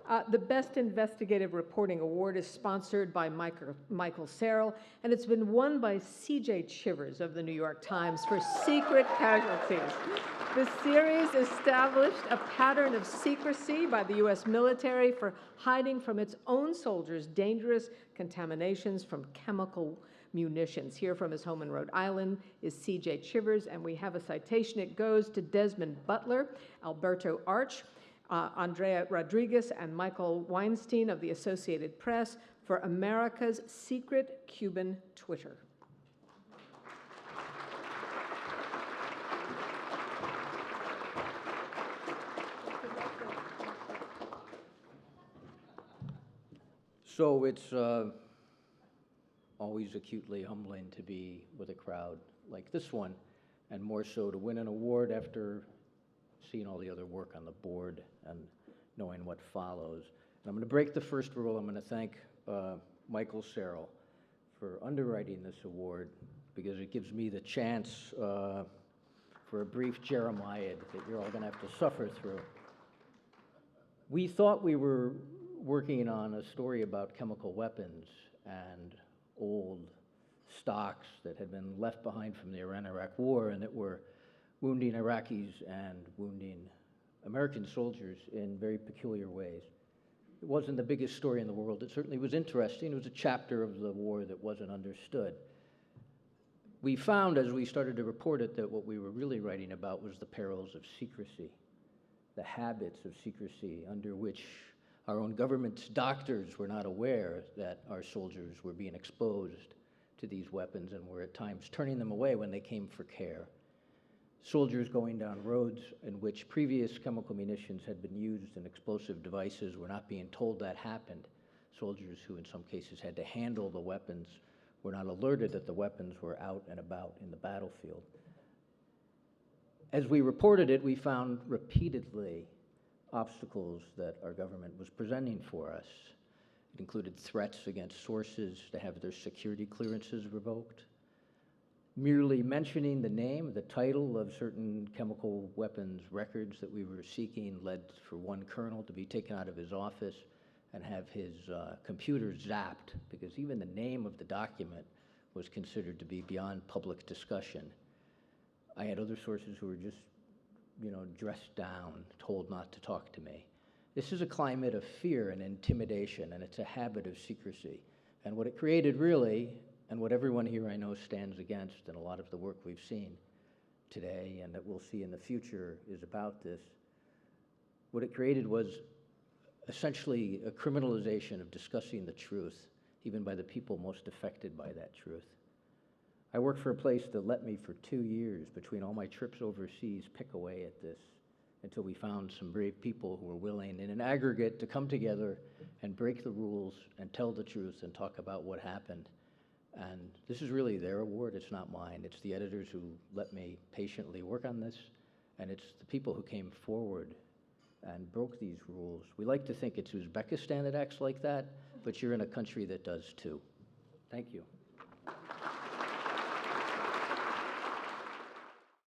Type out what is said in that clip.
The Best Investigative Reporting Award is sponsored by Michael Serrell, and it's been won by C.J. Chivers of the New York Times for Secret Casualties. The series established a pattern of secrecy by the U.S. military for hiding from its own soldiers dangerous contaminations from chemical munitions. Here from his home in Rhode Island is C.J. Chivers, and we have a citation. It goes to Desmond Butler, Alberto Arch, Andrea Rodriguez, and Michael Weinstein of the Associated Press for America's Secret Cuban Twitter. So it's always acutely humbling to be with a crowd like this one, and more so to win an award after seeing all the other work on the board and knowing what follows. And I'm going to break the first rule. I'm going to thank Michael Serrell for underwriting this award, because it gives me the chance for a brief Jeremiad that you're all going to have to suffer through. We thought we were working on a story about chemical weapons and old stocks that had been left behind from the Iran-Iraq War and that were wounding Iraqis and wounding American soldiers in very peculiar ways. It wasn't the biggest story in the world. It certainly was interesting. It was a chapter of the war that wasn't understood. We found, as we started to report it, that what we were really writing about was the perils of secrecy, the habits of secrecy under which our own government's doctors were not aware that our soldiers were being exposed to these weapons and were at times turning them away when they came for care. Soldiers going down roads in which previous chemical munitions had been used and explosive devices were not being told that happened. Soldiers who in some cases had to handle the weapons were not alerted that the weapons were out and about in the battlefield. As we reported it, we found repeatedly obstacles that our government was presenting for us. It included threats against sources to have their security clearances revoked. Merely mentioning the name, the title of certain chemical weapons records that we were seeking led for one colonel to be taken out of his office and have his computer zapped, because even the name of the document was considered to be beyond public discussion. I had other sources who were just, dressed down, told not to talk to me. This is a climate of fear and intimidation, and it's a habit of secrecy. And what it created really, and what everyone here I know stands against, and a lot of the work we've seen today and that we'll see in the future is about this, what it created was essentially a criminalization of discussing the truth, even by the people most affected by that truth. I worked for a place that let me for 2 years between all my trips overseas pick away at this until we found some brave people who were willing in an aggregate to come together and break the rules and tell the truth and talk about what happened. And this is really their award, it's not mine. It's the editors who let me patiently work on this, and it's the people who came forward and broke these rules. We like to think it's Uzbekistan that acts like that, but you're in a country that does too. Thank you.